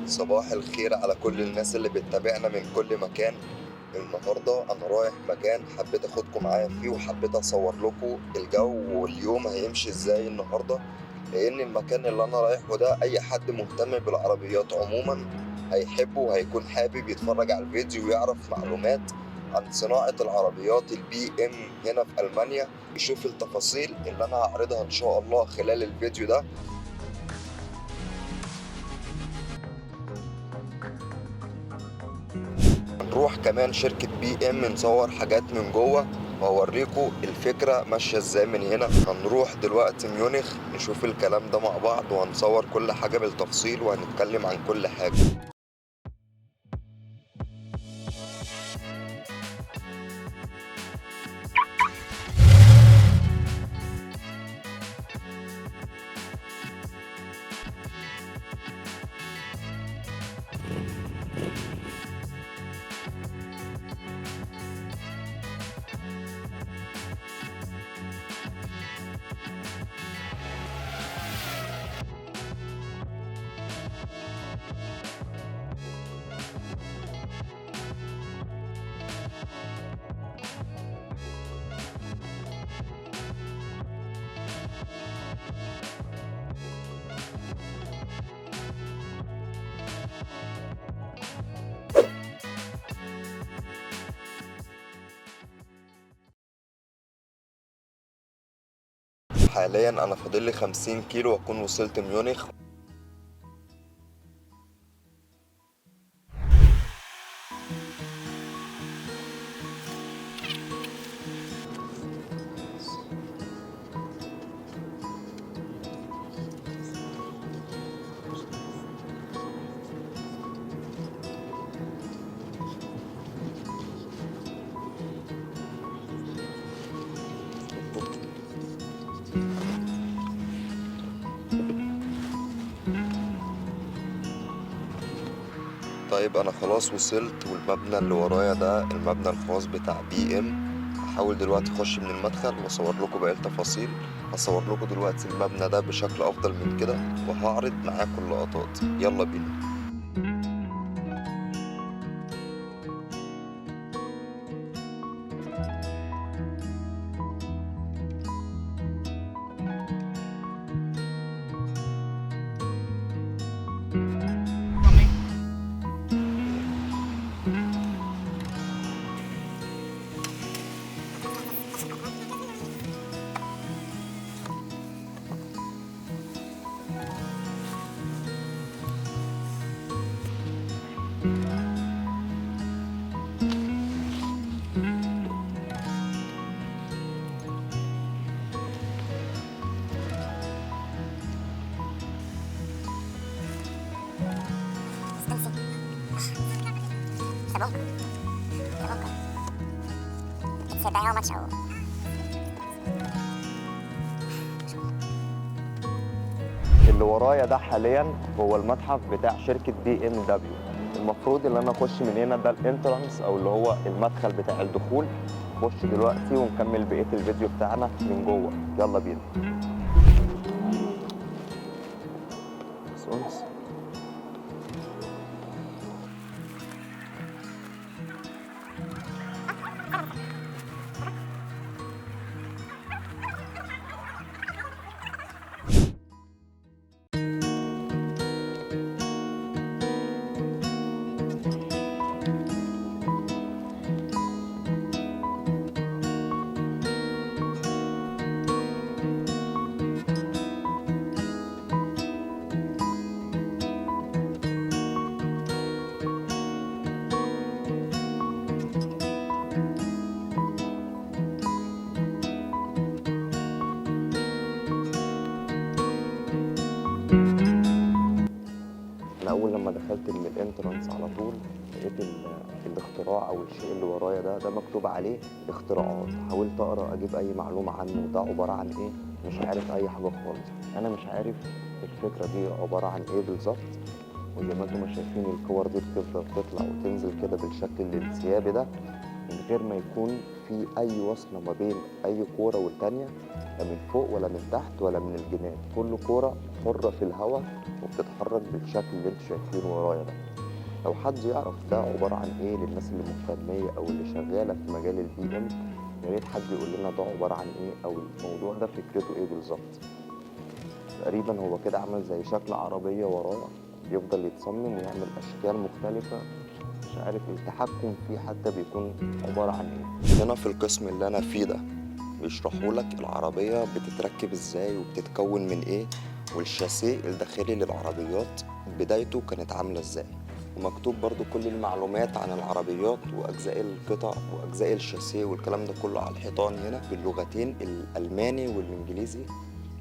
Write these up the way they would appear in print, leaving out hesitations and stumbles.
صباح الخير على كل الناس اللي بتتابعنا من كل مكان. النهاردة أنا رايح مكان حبيت أخدكم معايا فيه وحبيت أصور لكم الجو واليوم هيمشي إزاي النهاردة، لأن المكان اللي أنا رايحه ده أي حد مهتم بالعربيات عموما هيحبه وهيكون حابب يتفرج على الفيديو ويعرف معلومات عن صناعة العربيات البي إم هنا في ألمانيا، يشوف التفاصيل اللي أنا هعرضها إن شاء الله خلال الفيديو ده. هنروح كمان شركة بي ام نصور حاجات من جوه وهوريكم الفكرة ماشية ازاي من هنا. هنروح دلوقتي ميونخ نشوف الكلام ده مع بعض وهنصور كل حاجة بالتفصيل وهنتكلم عن كل حاجة. حاليا انا فاضل لي 50 كيلو واكون وصلت ميونخ. طيب انا خلاص وصلت والمبنى اللي ورايا ده المبنى الخاص بتاع بي ام. هحاول دلوقتي اخش من المدخل واصور لكم باقي التفاصيل. هصور لكم دلوقتي المبنى ده بشكل افضل من كده وهعرض معاكم اللقطات. يلا بينا. اللي ورايا ده حاليا هو المتحف بتاع شركة بي ام دبليو. المفروض ان انا اخش من هنا، ده الانترانس او اللي هو المدخل بتاع الدخول. نخش دلوقتي ونكمل بقية الفيديو بتاعنا من جوه. يلا بينا. سونس. انا اول لما دخلت من الانترانس على طول لقيت الاختراع او الشيء اللي ورايا ده مكتوب عليه اختراعات. حاولت اقرا اجيب اي معلومه عنه، ده عباره عن ايه. مش عارف اي حاجه خالص. انا مش عارف الفكره دي عباره عن ايه بالظبط. وزي ما انتم شايفين الكور دي بتفضل تطلع وتنزل كده بالشكل الانسيابي ده من غير ما يكون في أي وصلة ما بين أي كورة والتانية، لا من فوق ولا من تحت ولا من الجناب، كل كورة حرة في الهواء وبتتحرك بالشكل اللي انتوا شايفينه ورايا ده. لو حد يعرف ده عبارة عن ايه للناس اللي مهتمية او اللي شغالة في مجال البي ام، يا ريت حد يقول لنا ده عبارة عن ايه او الموضوع ده فكرته ايه بالظبط. تقريبا هو كده عامل زي شكل عربية ورايا، بيفضل يتصمم ويعمل اشكال مختلفة، مش عارف التحكم فيه حتى بيكون عبارة عن ايه. هنا في القسم اللي انا فيه ده بيشرحوا لك العربية بتتركب ازاي وبتتكون من ايه، والشاسيه الداخلي للعربيات بدايته كانت عاملة ازاي، ومكتوب برضو كل المعلومات عن العربيات وأجزاء القطع وأجزاء الشاسيه والكلام ده كله على الحيطان هنا باللغتين الألماني والإنجليزي.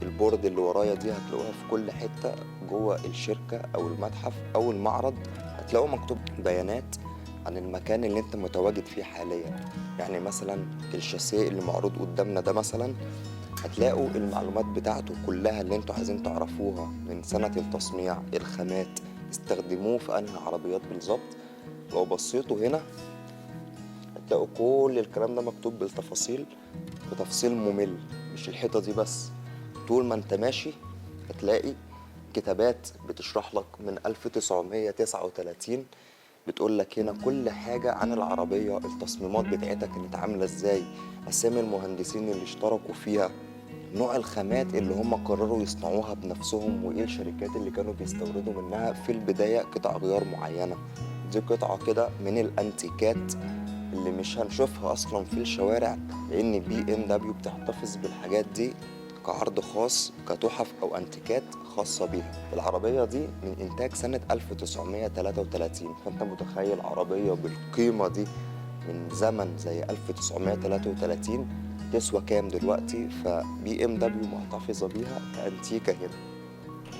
البورد اللي ورايا دي هتلاقوها في كل حتة جوه الشركة أو المتحف أو المعرض، هتلاقوا مكتوب بيانات عن المكان اللي انت متواجد فيه حاليا. يعني مثلا الشاسيه اللي معروض قدامنا ده مثلا هتلاقوا المعلومات بتاعته كلها اللي انتوا عايزين تعرفوها، من سنة التصنيع، الخامات، استخدموه في انهي عربيات بالظبط. لو بصيتوا هنا هتلاقوا كل الكلام ده مكتوب بالتفاصيل، بتفصيل ممل. مش الحيطة دي بس، طول ما انت ماشي هتلاقي كتابات بتشرح لك من 1939، بتقول لك هنا كل حاجة عن العربية، التصميمات بتاعتها كانت عاملة ازاي، اسامي المهندسين اللي اشتركوا فيها، نوع الخامات اللي هم قرروا يصنعوها بنفسهم، وايه الشركات اللي كانوا بيستوردوا منها في البداية قطع غيار معينة. دي قطعة كده من الانتيكات اللي مش هنشوفها اصلا في الشوارع، لان بي ام دبليو بتحتفظ بالحاجات دي كعرض خاص، كتحف او انتيكات خاصة بيها. العربية دي من انتاج سنة 1933، فانت متخيل عربية بالقيمة دي من زمن زي 1933 تسوى كام دلوقتي؟ فبي ام دبليو محتفظة بيها كأنتيكة هنا.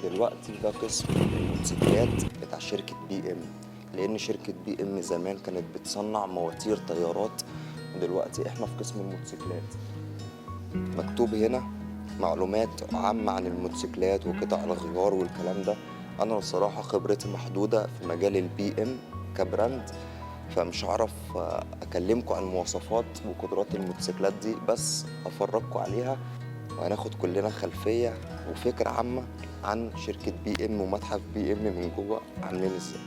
دلوقتي ده قسم الموتوسيكلات بتاع شركة بي ام، لأن شركة بي ام زمان كانت بتصنع مواتير طيارات، ودلوقتي احنا في قسم الموتوسيكلات. مكتوب هنا معلومات عامة عن الموتوسيكلات وقطع الغيار والكلام ده. أنا الصراحة خبرتي محدودة في مجال البي ام كبراند، فمش هعرف أكلمكم عن مواصفات وقدرات الموتوسيكلات دي، بس أفرجكم عليها وهناخد كلنا خلفية وفكرة عامة عن شركة بي ام ومتحف بي ام من جوه عاملين ازاي.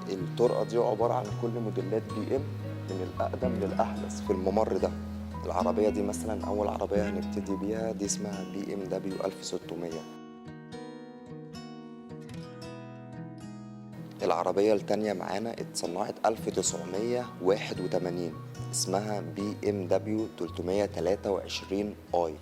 الطرقة دي عبارة عن كل موديلات بي ام من الأقدم للأحدث في الممر ده. العربية دي مثلا أول عربية هنبتدي بيها دي اسمها بي ام دبليو 1600. العربية التانية معانا اتصنعت 1981، اسمها بي ام دبليو 323 اي.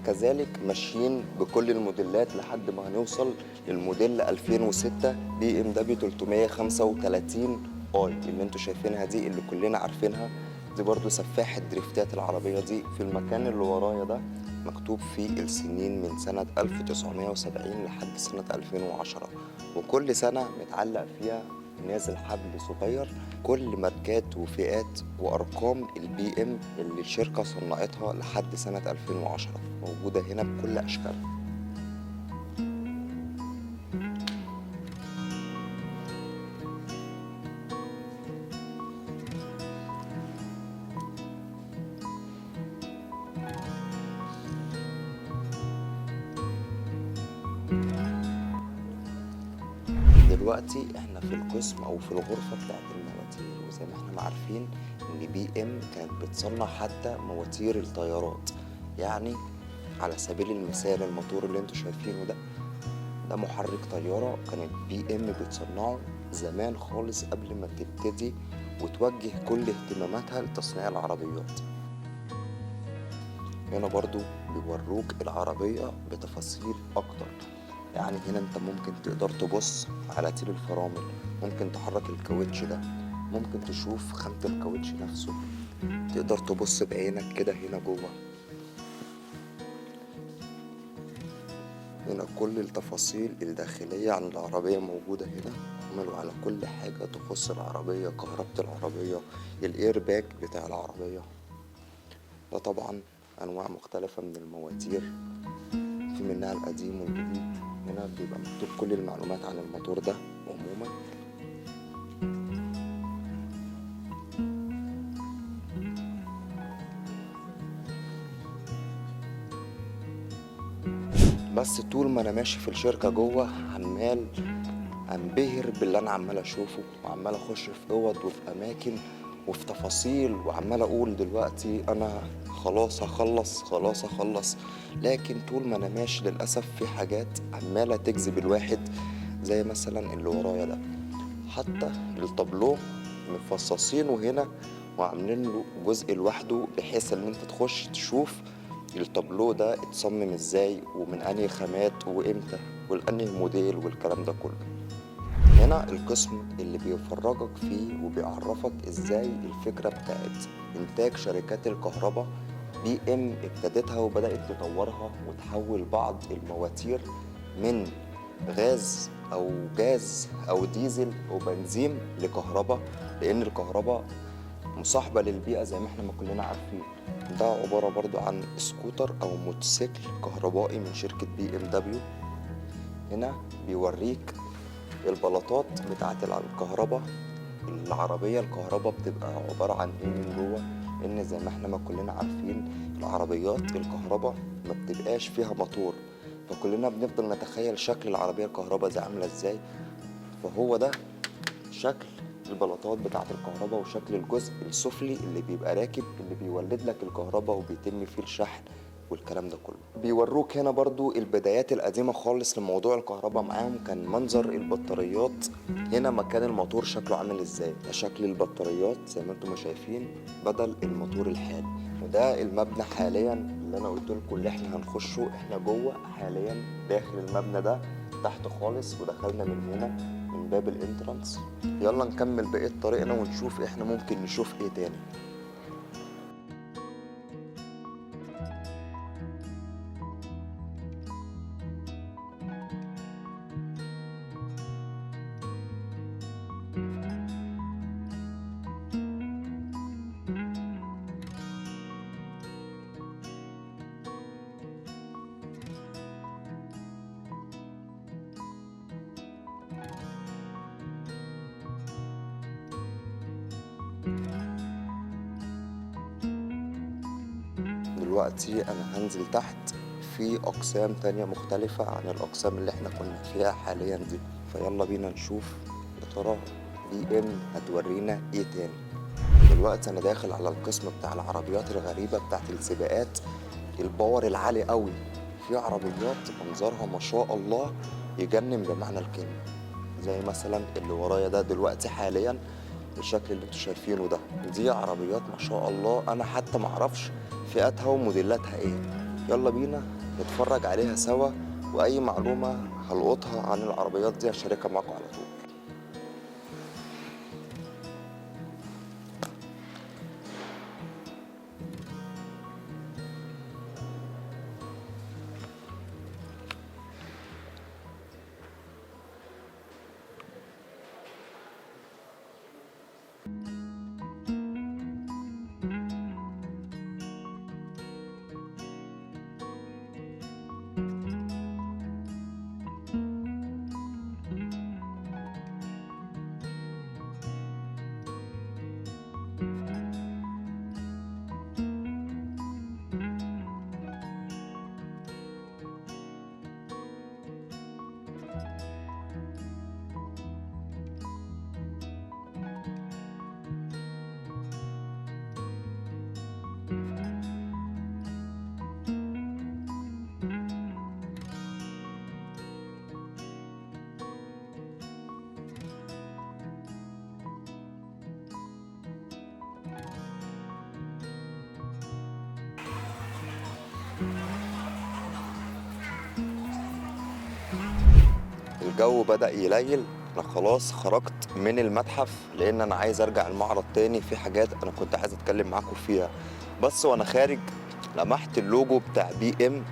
كذلك ماشيين بكل الموديلات لحد ما هنوصل للموديل 2006 بي ام دبليو 335 اي اللي انتوا شايفينها دي، اللي كلنا عارفينها. دي برضو سفاح الدريفتات. العربية دي في المكان اللي ورايا ده مكتوب فيه السنين من سنة 1970 لحد سنة 2010، وكل سنة متعلق فيها نازل حبل صغير، كل ماركات وفئات وارقام البي ام اللي الشركه صنعتها لحد سنه 2010 موجوده هنا بكل اشكالها. دلوقتي احنا في القسم او في الغرفه بتاعت المواتير، وزي ما احنا عارفين ان بي ام كانت بتصنع حتى مواتير الطيارات. يعني على سبيل المثال الموتور اللي انتوا شايفينه ده محرك طيارة كانت بي ام بتصنعه زمان خالص قبل ما تبتدي وتوجه كل اهتماماتها لتصنيع العربيات. هنا برضو بيوروك العربية بتفاصيل أكتر. يعني هنا انت ممكن تقدر تبص على تيل الفرامل، ممكن تحرك الكاوتش ده، ممكن تشوف خامة الكاوتش نفسه، تقدر تبص بعينك كده هنا جوه. هنا كل التفاصيل الداخلية عن العربية موجودة هنا، عملوا على كل حاجة تخص العربية، كهربة العربية، الاير باك بتاع العربية. ده طبعا أنواع مختلفة من المواتير، في منها القديم والجديد. هنا بيبقى مكتوب كل المعلومات عن الموتور ده عموما. بس طول ما أنا ماشي في الشركة جوه عمال أنبهر باللي أنا عمال أشوفه، وعمال أخش في أوض وفي أماكن وفي تفاصيل، وعمال أقول دلوقتي أنا خلاص هخلص خلاص هخلص. لكن طول ما أنا ماشي للأسف في حاجات عمالة تجذب الواحد، زي مثلا اللي ورايا ده. حتى التابلو مفصصينه هنا وعاملين له جزء لوحده، بحيث ان انت تخش تشوف التابلو ده اتصمم ازاي ومن انهي خامات وامتى والانهي موديل والكلام ده كله. هنا القسم اللي بيفرجك فيه وبيعرفك ازاي الفكرة بتاعت انتاج شركات الكهرباء بي ام ابتدتها وبدأت تطورها وتحول بعض المواتير من غاز او جاز او ديزل او بنزين لكهرباء، لان الكهرباء مصاحبة للبيئة زي ما احنا ما كلنا عارفين. ده عبارة برضو عن سكوتر او موتوسيكل كهربائي من شركة بي ام دبليو. هنا بيوريك البلاطات بتاعة الكهرباء. العربية الكهرباء بتبقى عبارة عن ايه من جوه، ان زي ما احنا ما كلنا عارفين العربيات الكهرباء ما بتبقاش فيها موتور، فكلنا بنفضل نتخيل شكل العربية الكهرباء زي عاملة ازاي. فهو ده شكل البلاطات بتاعة الكهرباء وشكل الجزء السفلي اللي بيبقى راكب اللي بيولد لك الكهرباء وبيتم فيه الشحن والكلام ده كله. بيوروك هنا برضو البدايات القديمة خالص لموضوع الكهرباء معاهم، كان منظر البطاريات. هنا مكان الموتور شكله عامل ازاي، ده شكل البطاريات زي ما انتم شايفين بدل الموتور الحالي. وده المبنى حاليا اللي انا قلت لكم اللي احنا هنخشه. احنا جوه حاليا داخل المبنى ده تحت خالص، ودخلنا من هنا من باب الانترانس. يلا نكمل بقية طريقنا ونشوف احنا ممكن نشوف ايه تاني. دلوقتي انا هنزل تحت في اقسام تانية مختلفة عن الاقسام اللي احنا كنا فيها حاليا دي. فيلا بينا نشوف يا ترى بي ام هتورينا ايه تاني. دلوقتي انا داخل على القسم بتاع العربيات الغريبة بتاعت السباقات، الباور العالي قوي. في عربيات منظرها ما شاء الله يجنن بمعنى الكلمة، زي مثلا اللي ورايا ده دلوقتي حاليا الشكل اللي انتوا شايفينه ده. دي عربيات ما شاء الله انا حتى معرفش فئاتها وموديلاتها ايه. يلا بينا نتفرج عليها سوا، واي معلومة هلقطها عن العربيات دي هشاركها معاكم على طول. الجو بدأ يليل، انا خلاص خرجت من المتحف لان انا عايز ارجع المعرض تاني. في حاجات انا كنت عايز اتكلم معاكم فيها، بس وانا خارج لمحت اللوجو بتاع بي ام.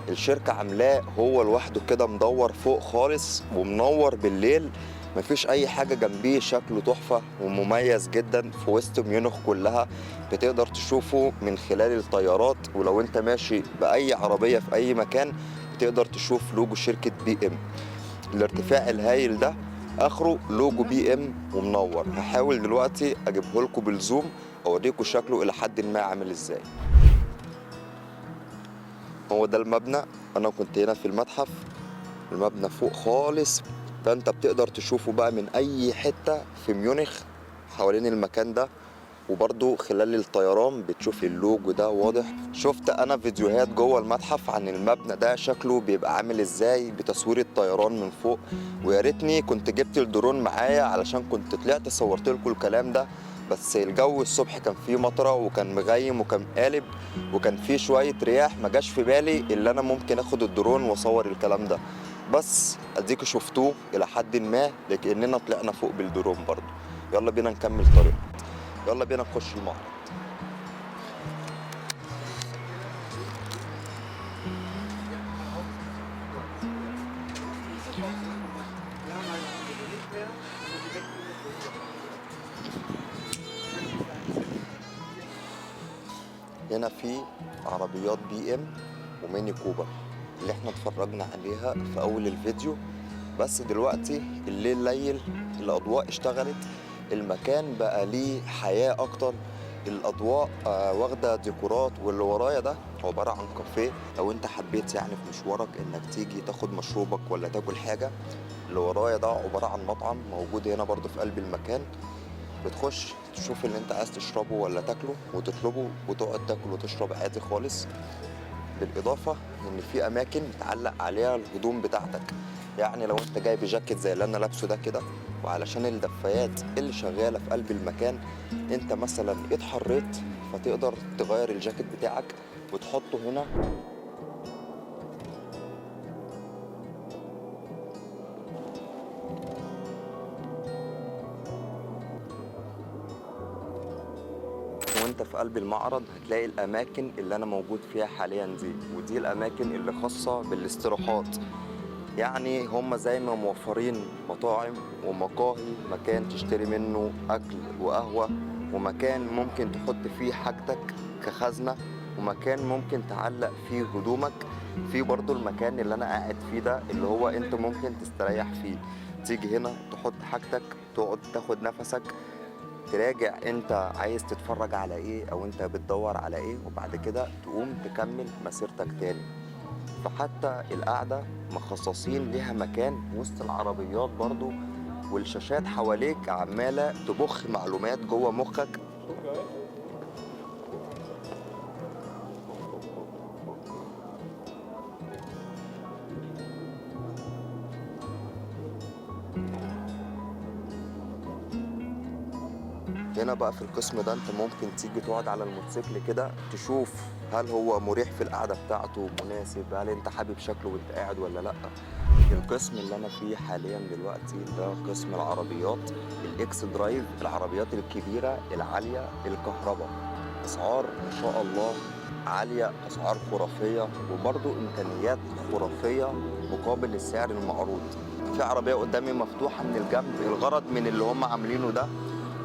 الشركة عاملاه هو لوحده كده مدور فوق خالص ومنور بالليل، مفيش اي حاجة جنبيه، شكله تحفة ومميز جدا في وسط ميونخ كلها. بتقدر تشوفه من خلال الطيارات، ولو انت ماشي بأي عربية في اي مكان بتقدر تشوف لوجو شركة بي ام. الارتفاع الهايل ده اخره لوجو بي ام ومنور. هحاول دلوقتي اجيبه لكم بالزوم اوريكم شكله الى حد ما عامل ازاي. هو ده المبنى، انا كنت هنا في المتحف. المبنى فوق خالص، ده انت بتقدر تشوفه بقى من اي حتة في ميونخ حوالين المكان ده. وبرضو خلال الطيران بتشوف اللوجو ده واضح. شفت انا فيديوهات جوه المتحف عن المبنى ده شكله بيبقى عامل ازاي بتصوير الطيران من فوق. ويا ريتني كنت جبت الدرون معايا علشان كنت طلعت صورت لكم الكلام ده، بس الجو الصبح كان فيه مطره وكان مغيم وكان قالب وكان فيه شويه رياح، ما جاش في بالي اللي انا ممكن اخد الدرون واصور الكلام ده. بس اديكوا شفتوه الى حد ما لكننا طلعنا فوق بالدرون برضو. يلا بينا نكمل طريق، يلا بينا نخش المعرض. هنا في عربيات بي ام وميني كوبر اللي احنا اتفرجنا عليها في اول الفيديو. بس دلوقتي الليل ليل، الاضواء اشتغلت، المكان بقى ليه حياة اكتر. الاضواء واخدة ديكورات. واللي ورايا ده عبارة عن كافيه، لو انت حبيت يعني في مشوارك انك تيجي تاخد مشروبك ولا تاكل حاجة. اللي ورايا ده عبارة عن مطعم موجود هنا برضو في قلب المكان. بتخش تشوف اللي انت عايز تشربه ولا تاكله وتطلبه وتقعد تاكل وتشرب عادي خالص. بالاضافه ان في اماكن تعلق عليها الهدوم بتاعتك. يعني لو انت جايب جاكيت زي اللي انا لابسه ده كده، وعلشان الدفايات اللي شغاله في قلب المكان انت مثلا اتحريت فتقدر تغير الجاكيت بتاعك وتحطه هنا. وانت في قلب المعرض هتلاقي الاماكن اللي انا موجود فيها حاليا دي، ودي الاماكن اللي خاصه بالاستراحات. يعني هم زي ما موفرين مطاعم ومقاهي، مكان تشتري منه اكل وقهوه، ومكان ممكن تحط فيه حاجتك كخزنه، ومكان ممكن تعلق فيه هدومك. في برضو المكان اللي انا قاعد فيه ده اللي هو انت ممكن تستريح فيه. تيجي هنا تحط حاجتك، تقعد تاخد نفسك، تراجع انت عايز تتفرج على ايه او انت بتدور على ايه، وبعد كده تقوم تكمل مسيرتك تاني. فحتى القعدة مخصصين ليها مكان وسط العربيات برضو، والشاشات حواليك عمالة تبخ معلومات جوه مخك. هنا بقى في القسم ده انت ممكن تيجي تقعد على الموتوسيكل كده تشوف هل هو مريح في القعدة بتاعته، مناسب، هل انت حابب شكله وانت قاعد ولا لا. القسم اللي انا فيه حاليا دلوقتي ده قسم العربيات الاكس درايف، العربيات الكبيرة العالية الكهرباء. اسعار ما شاء الله عالية، اسعار خرافية، وبرضو امكانيات خرافية مقابل السعر المعروض. في عربية قدامي مفتوحة من الجنب، الغرض من اللي هم عاملينه ده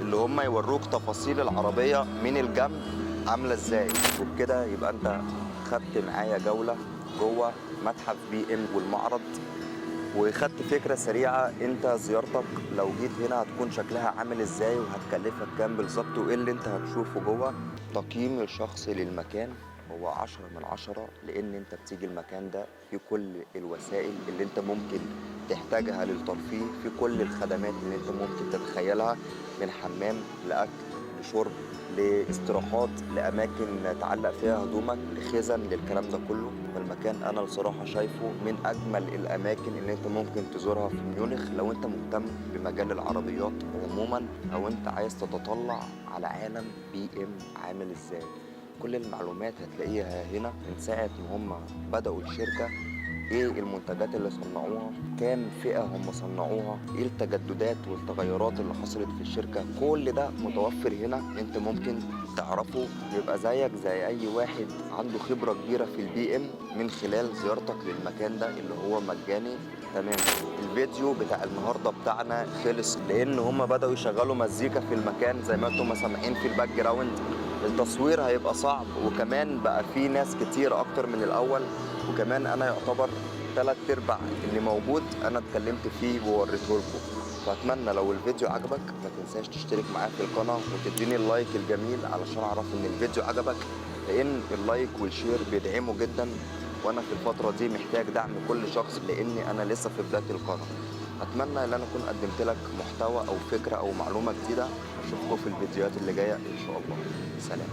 اللي هم يوروك تفاصيل العربية من الجنب عاملة ازاي. وبكده يبقى انت خدت معايا جولة جوه متحف بي ام والمعرض، وخدت فكرة سريعة انت زيارتك لو جيت هنا هتكون شكلها عامل ازاي وهتكلفك كام بالظبط وايه اللي انت هتشوفه جوه. تقييم الشخصي للمكان هو 10/10، لان انت بتيجي المكان ده في كل الوسائل اللي انت ممكن تحتاجها للترفيه، في كل الخدمات اللي انت ممكن تتخيلها، من حمام لاكل لشرب لاستراحات لاماكن تعلق فيها هدومك لخزن للكلام ده كله. فالمكان انا بصراحه شايفه من اجمل الاماكن اللي انت ممكن تزورها في ميونخ لو انت مهتم بمجال العربيات عموما، او انت عايز تتطلع على عالم بي ام عامل ازاي. كل المعلومات هتلاقيها هنا من ساعه ما هم بداوا الشركه، ايه المنتجات اللي صنعوها، كام فئة هم صنعوها، ايه التجددات والتغيرات اللي حصلت في الشركة. كل ده متوفر هنا، انت ممكن تعرفه يبقى زيك زي اي واحد عنده خبرة كبيرة في البي ام من خلال زيارتك للمكان ده اللي هو مجاني. تمام. الفيديو بتاع النهارده بتاعنا خلص لان هم بدأوا يشغلوا مزيكا في المكان زي ما انتم سامعين في الباك جراوند. التصوير هيبقى صعب، وكمان بقى في ناس كتير اكتر من الاول، وكمان انا يعتبر 3/4 اللي موجود انا اتكلمت فيه ووريته لكم. فاتمنى لو الفيديو عجبك ما تنساش تشترك معايا في القناة وتديني اللايك الجميل علشان اعرف ان الفيديو عجبك، لان اللايك والشير بيدعموا جدا، وانا في الفترة دي محتاج دعم كل شخص لاني انا لسه في بداية القناة. اتمنى ان انا اكون قدمت لك محتوى او فكرة او معلومة جديدة. اشوفكم في الفيديوهات اللي جاية ان شاء الله. سلام.